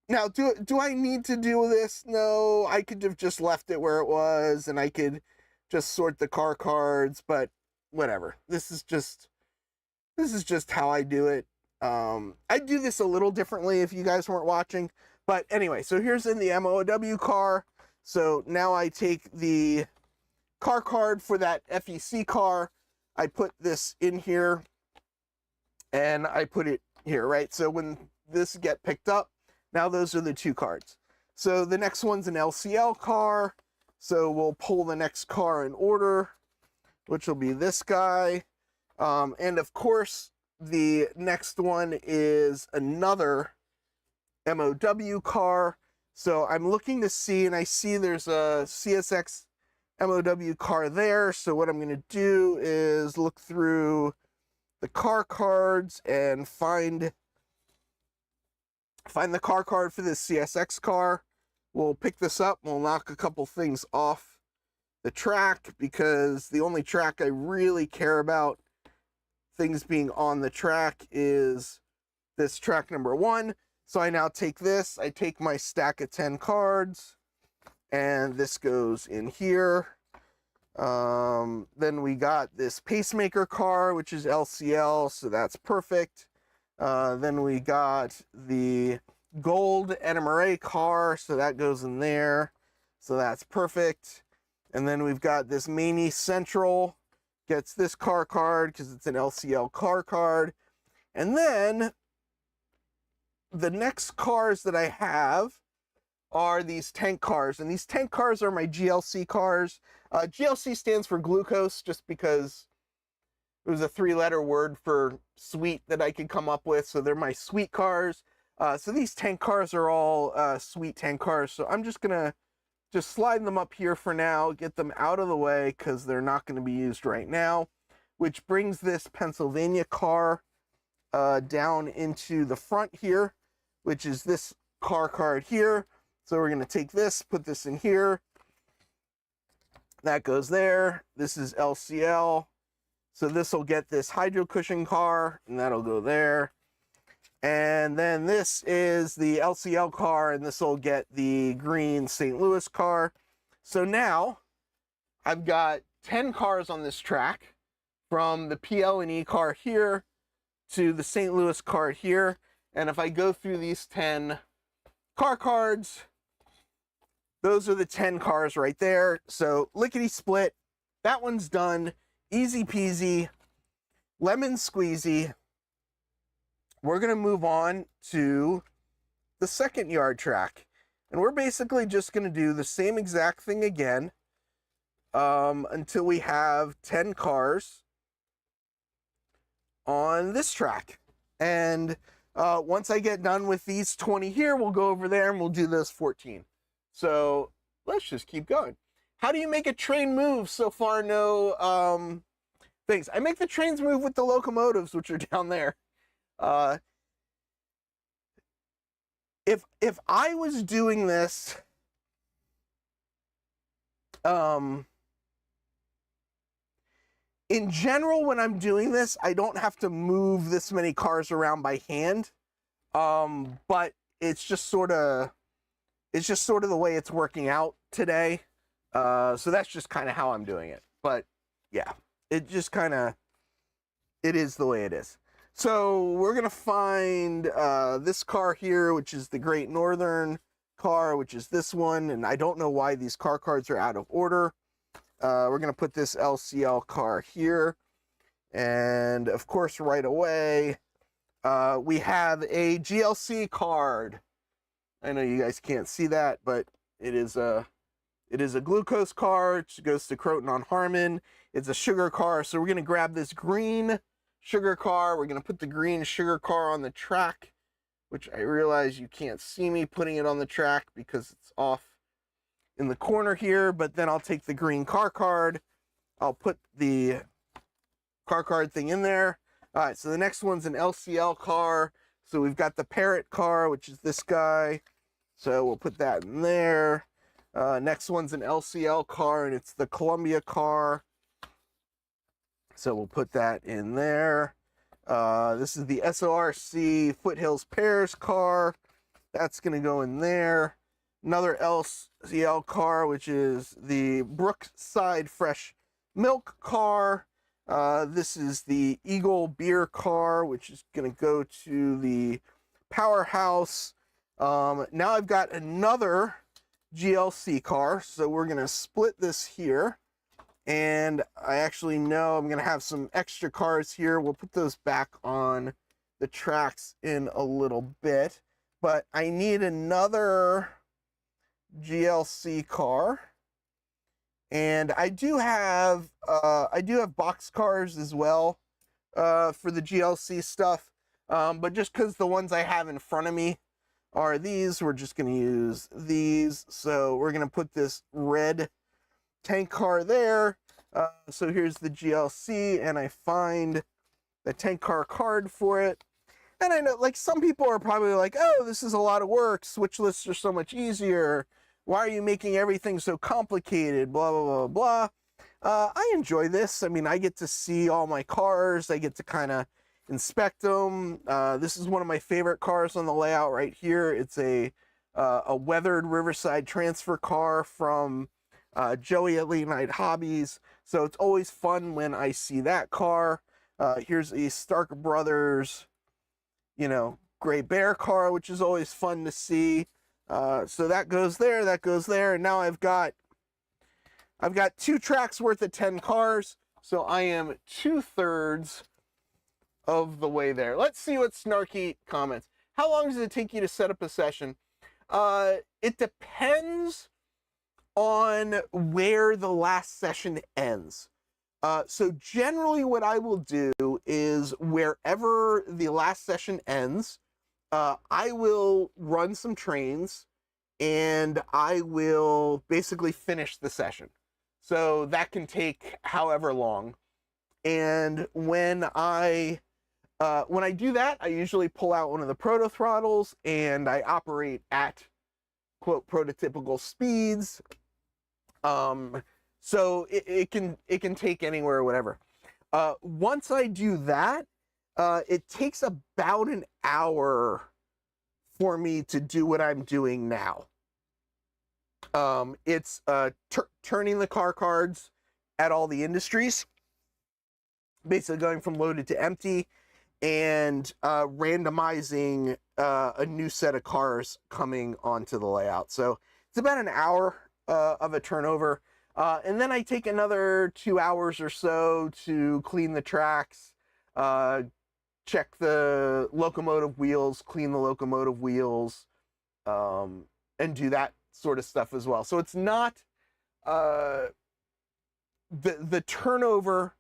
now, do I need to do this? No, I could have just left it where it was, and I could just sort the car cards, but whatever. This is just how I do it. I do this a little differently if you guys weren't watching, but anyway, so here's in the MOW car. So now I take the car card for that FEC car. I put this in here and I put it here, right? So when this get picked up, now those are the 2 cards. So the next one's an LCL car. So we'll pull the next car in order, which will be this guy. And of course, the next one is another MOW car. So I'm looking to see, and I see there's a CSX MOW car there. So what I'm going to do is look through the car cards and find the car card for this CSX car. We'll pick this up. We'll knock a couple things off the track because the only track I really care about things being on the track is this track number 1. So I now take this, I take my stack of 10 cards, and this goes in here. Then we got this pacemaker car, which is LCL, so that's perfect. Then we got the gold NMRA car, so that goes in there, so that's perfect. And then we've got this Maney Central, gets this car card because it's an LCL car card. And then the next cars that I have are these tank cars, and these tank cars are my GLC cars. GLC stands for glucose, just because it was a 3-letter word for sweet that I could come up with, so they're my sweet cars. So these tank cars are all sweet tank cars, so I'm just gonna slide them up here for now, get them out of the way because they're not going to be used right now, which brings this Pennsylvania car down into the front here, which is this car card here. So we're going to take this, put this in here. That goes there. This is LCL. So this will get this hydro cushion car, and that'll go there. And then this is the LCL car, and this will get the green St. Louis car. So now I've got 10 cars on this track, from the PL&E car here to the St. Louis car here. And if I go through these 10 car cards, those are the 10 cars right there. So lickety split, that one's done. Easy peasy, lemon squeezy. We're going to move on to the second yard track. And we're basically just going to do the same exact thing again until we have 10 cars on this track. And once I get done with these 20 here, we'll go over there and we'll do those 14. So let's just keep going. How do you make a train move? So far, no things. I make the trains move with the locomotives, which are down there. If I was doing this, in general, when I'm doing this, I don't have to move this many cars around by hand. But it's just sort of the way it's working out today. So that's just kind of how I'm doing it. But yeah, it just kind of, it is the way it is. So we're going to find this car here, which is the Great Northern car, which is this one. And I don't know why these car cards are out of order. We're going to put this LCL car here. And of course, right away, we have a GLC card. I know you guys can't see that, but it is a glucose car. It goes to Croton on Harmon. It's a sugar car. So we're going to grab this green sugar car. We're going to put the green sugar car on the track, which I realize you can't see me putting it on the track because it's off in the corner here. But then I'll take the green car card. I'll put the car card thing in there. All right, so the next one's an LCL car. So we've got the Parrot car, which is this guy. So we'll put that in there. Next one's an LCL car, and it's the Columbia car. So we'll put that in there. This is the SORC Foothills Pears car. That's going to go in there. Another LCL car, which is the Brookside Fresh Milk car. This is the Eagle Beer car, which is going to go to the Powerhouse. Now I've got another GLC car, so we're going to split this here. And I actually know I'm going to have some extra cars here. We'll put those back on the tracks in a little bit. But I need another GLC car. And I do have box cars as well for the GLC stuff. But just because the ones I have in front of me are these, we're just going to use these. So we're going to put this red tank car there. So here's the GLC, and I find the tank car card for it. And I know, like, some people are probably like, oh, this is a lot of work. Switch lists are so much easier. Why are you making everything so complicated? Blah, blah, blah, blah. I enjoy this. I mean, I get to see all my cars. I get to kind of inspect them. This is one of my favorite cars on the layout right here. It's a weathered Riverside transfer car from Joey at Late Night Hobbies. So it's always fun when I see that car. Here's a Stark Brothers, Gray Bear car, which is always fun to see. So that goes there, and now I've got 2 tracks worth of 10 cars, so I am 2/3 of the way there. Let's see what Snarky comments. How long does it take you to set up a session? It depends on where the last session ends. So generally what I will do is wherever the last session ends, I will run some trains and I will basically finish the session. So that can take however long. And when I do that, I usually pull out one of the proto throttles and I operate at, quote, prototypical speeds. So it can take anywhere or whatever. Once I do that, it takes about an hour for me to do what I'm doing now. It's turning the car cards at all the industries, basically going from loaded to empty, and randomizing a new set of cars coming onto the layout. So it's about an hour of a turnover. And then I take another 2 hours or so to clean the tracks, check the locomotive wheels, clean the locomotive wheels, and do that sort of stuff as well. So it's not the turnover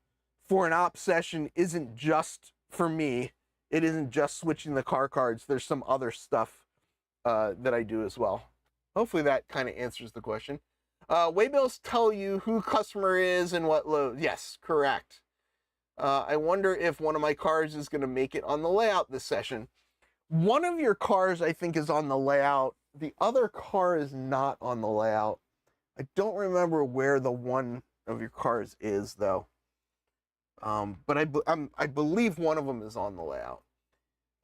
for an op session isn't just for me. It isn't just switching the car cards. There's some other stuff that I do as well. Hopefully that kind of answers the question. Waybills tell you who customer is and what load. Yes, correct. I wonder if one of my cars is going to make it on the layout this session. One of your cars, I think, is on the layout. The other car is not on the layout. I don't remember where the one of your cars is, though. But I believe one of them is on the layout.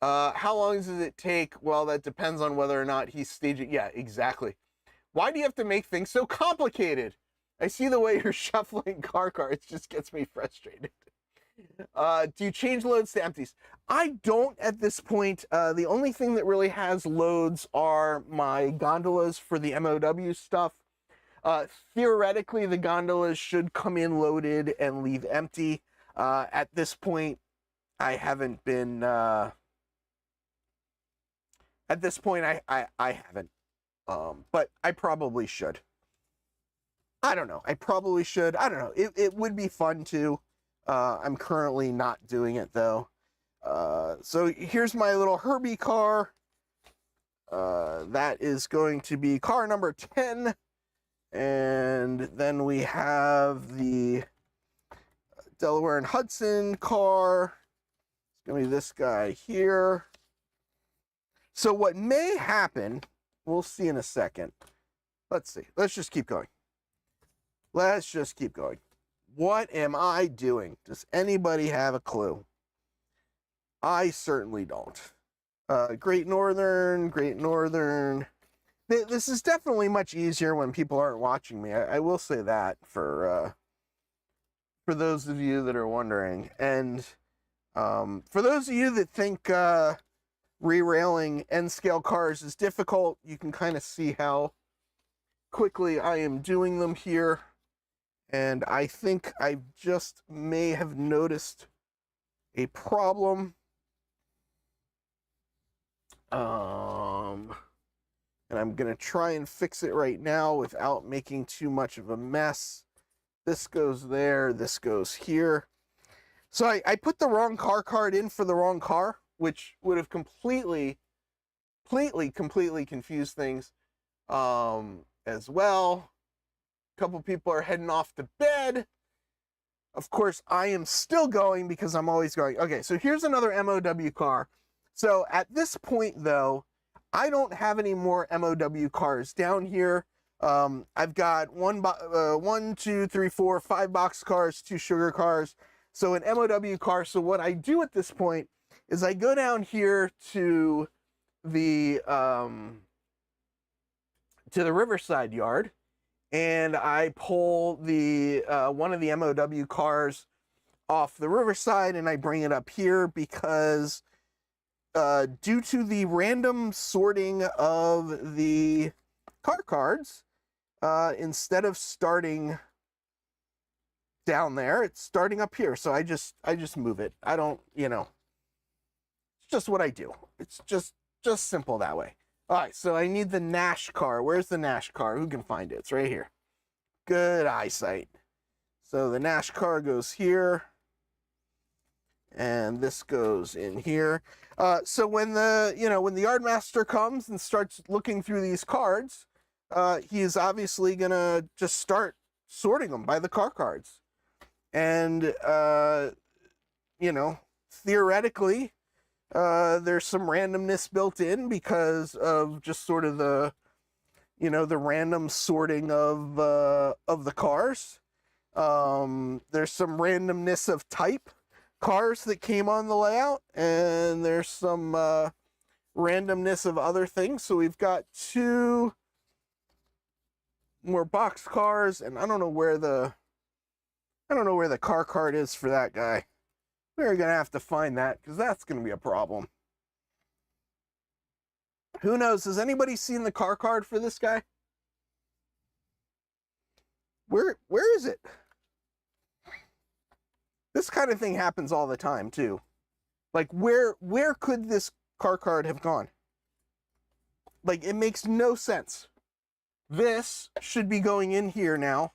How long does it take? Well, that depends on whether or not he's staging. Yeah, exactly. Why do you have to make things so complicated? I see the way you're shuffling car cards just gets me frustrated. Do you change loads to empties? I don't at this point. The only thing that really has loads are my gondolas for the MOW stuff. Theoretically, the gondolas should come in loaded and leave empty. At this point, I haven't been... at this point, I haven't. But I probably should. I don't know. I probably should. I don't know. It would be fun to. I'm currently not doing it, though. So here's my little Herbie car. That is going to be car number 10. And then we have the Delaware and Hudson car. It's going to be this guy here. So what may happen, we'll see in a second. Let's see. Let's just keep going. Let's just keep going. What am I doing? Does anybody have a clue? I certainly don't. Great Northern, Great Northern. This is definitely much easier when people aren't watching me. I will say that for those of you that are wondering. And for those of you that think re-railing N-scale cars is difficult, you can kind of see how quickly I am doing them here. And I think I just may have noticed a problem. And I'm going to try and fix it right now without making too much of a mess. This goes there, this goes here. So I put the wrong car card in for the wrong car, which would have completely confused things as well. A couple people are heading off to bed. Of course, I am still going because I'm always going. Okay, so here's another MOW car. So at this point, though, I don't have any more MOW cars down here. I've got 1, 2, 3, 4, 5 box cars, 2 sugar cars. So an MOW car. So what I do at this point is I go down here to the Riverside yard, and I pull the one of the MOW cars off the Riverside, and I bring it up here because due to the random sorting of the car cards, instead of starting down there, it's starting up here. So I just move it. I don't, it's just what I do. It's just simple that way. All right, so I need the Nash car. Where's the Nash car? Who can find it? It's right here. Good eyesight. So the Nash car goes here, and this goes in here. So when the yardmaster comes and starts looking through these cards, he is obviously gonna just start sorting them by the car cards. And theoretically, there's some randomness built in because of just sort of the random sorting of the cars. There's some randomness of type cars that came on the layout, and there's some randomness of other things. So we've got 2 more box cars, and I don't know where the car card is for that guy. We're gonna have to find that, because that's gonna be a problem. Who knows? Has anybody seen the car card for this guy? Where is it? This kind of thing happens all the time too. Like, where could this car card have gone? Like, it makes no sense. This should be going in here now,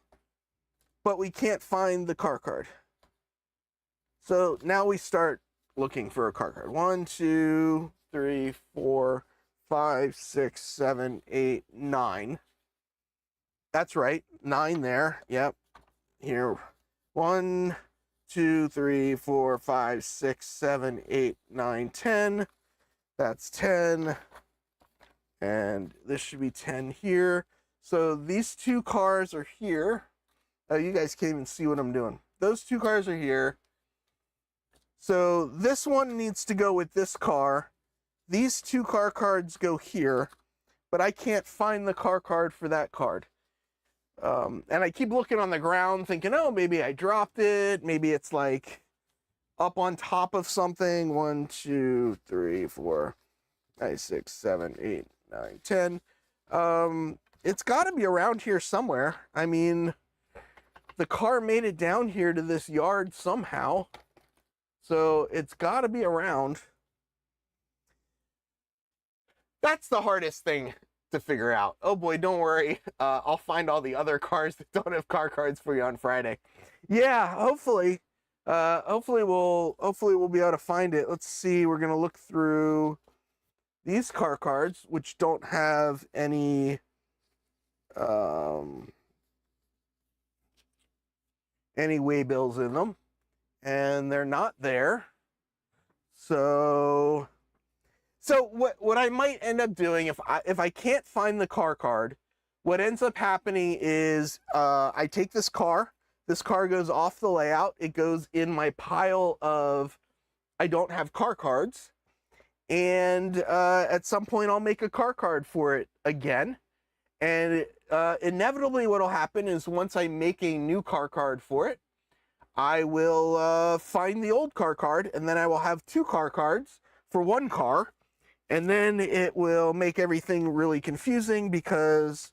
but we can't find the car card. So now we start looking for a car card. 1, 2, 3, 4, 5, 6, 7, 8, 9. That's right, 9 there. Yep. Here. 1, 2, 3, 4, 5, 6, 7, 8, 9, 10. That's 10. And this should be 10 here. So these 2 cars are here. Oh, you guys can't even see what I'm doing. Those 2 cars are here. So this one needs to go with this car. These 2 car cards go here, but I can't find the car card for that card. And I keep looking on the ground thinking, oh, maybe I dropped it. Maybe it's like up on top of something. 1, 2, 3, 4, 5, 6, 7, 8, 9, 10. It's got to be around here somewhere. I mean, the car made it down here to this yard somehow. So it's got to be around. That's the hardest thing to figure out. Oh boy, don't worry. I'll find all the other cars that don't have car cards for you on Friday. Yeah, hopefully. Hopefully we'll be able to find it. Let's see. We're gonna look through these car cards, which don't have any waybills in them, and they're not there. So what I might end up doing, if I can't find the car card, what ends up happening is I take this car goes off the layout, it goes in my pile of I don't have car cards, and at some point I'll make a car card for it again. And inevitably what'll happen is once I make a new car card for it, I will find the old car card, and then I will have 2 car cards for one car. And then it will make everything really confusing because,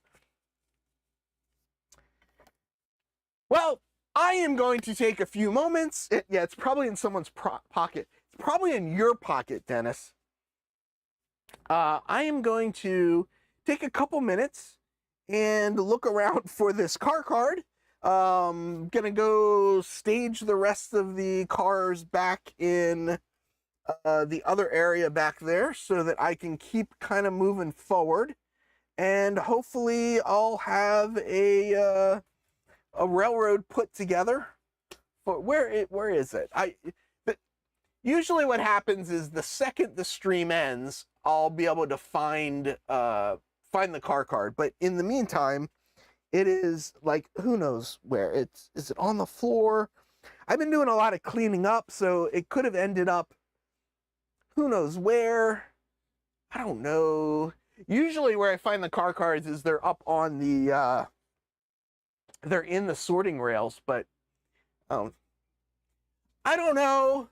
well, I am going to take a few moments. Yeah, it's probably in someone's pocket. It's probably in your pocket, Dennis. I am going to take a couple minutes and look around for this car card. Gonna go stage the rest of the cars back in the other area back there so that I can keep kind of moving forward, and hopefully I'll have a railroad put together. For where is it? Usually what happens is the second the stream ends, I'll be able to find the car card, but in the meantime, it is like, who knows where is it on the floor? I've been doing a lot of cleaning up, so it could have ended up who knows where. I don't know. Usually where I find the car cards is they're up on the, they're in the sorting rails, but I don't know.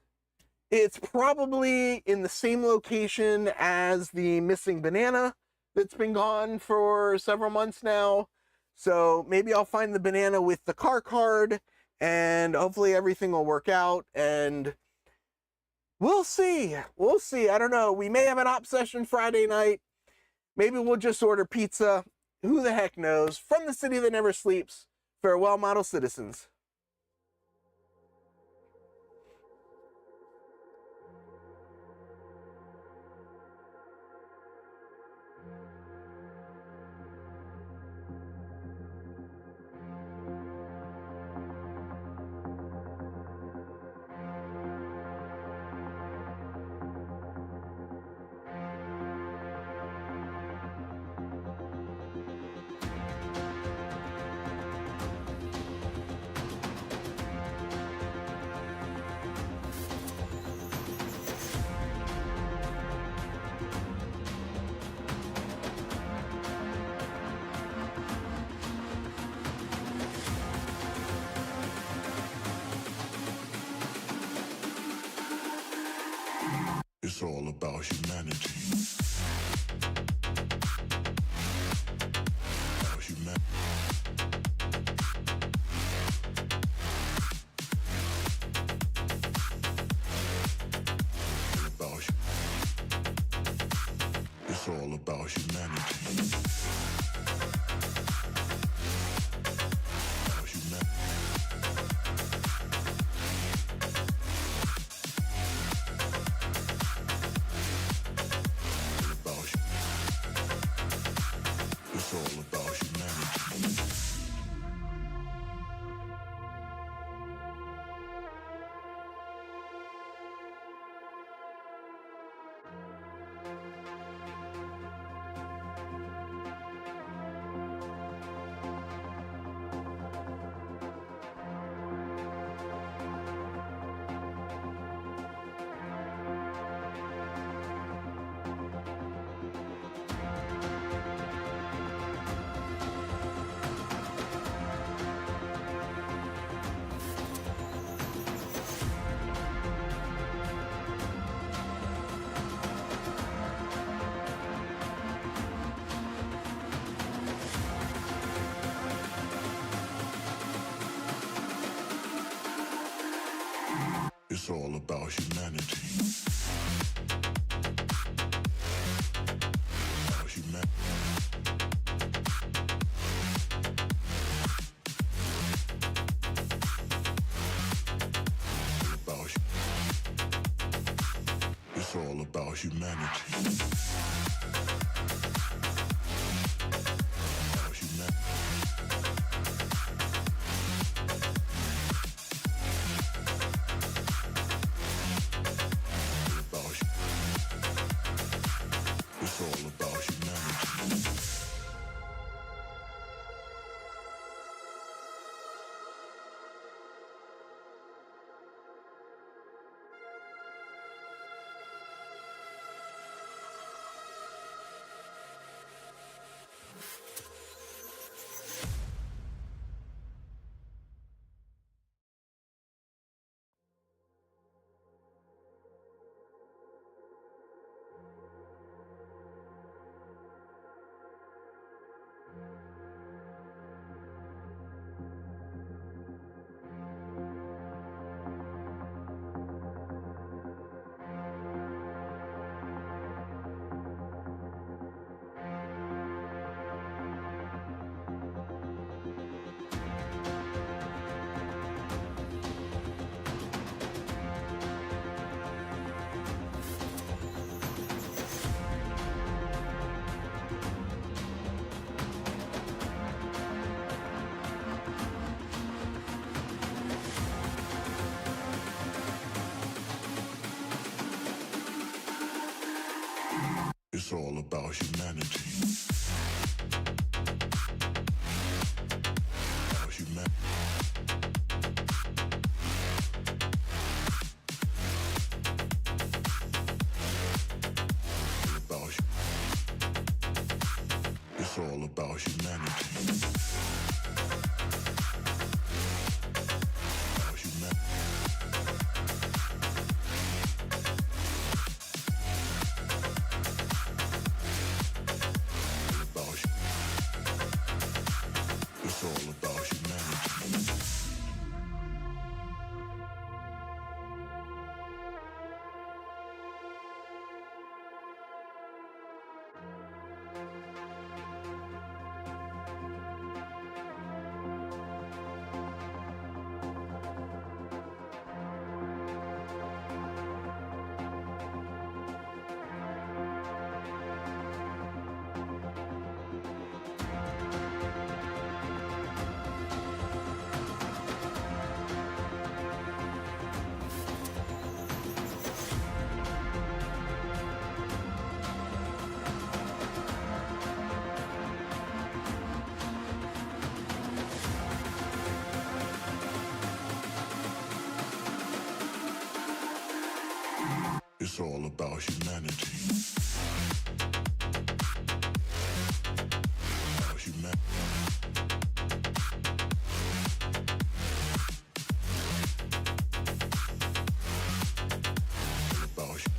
It's probably in the same location as the missing banana that's been gone for several months now. So maybe I'll find the banana with the car card and hopefully everything will work out, and we'll see. We'll see. I don't know. We may have an op session Friday night. Maybe we'll just order pizza. Who the heck knows? From the city that never sleeps, farewell, model citizens. It's all about humanity. About humanity. It's all about humanity. About humanity. It's all about humanity. It's all about humanity. About humanity. It's all about humanity. About humanity. It's all about humanity. It's all about humanity. About humanity. It's all about humanity. It's all about humanity. It's all about humanity.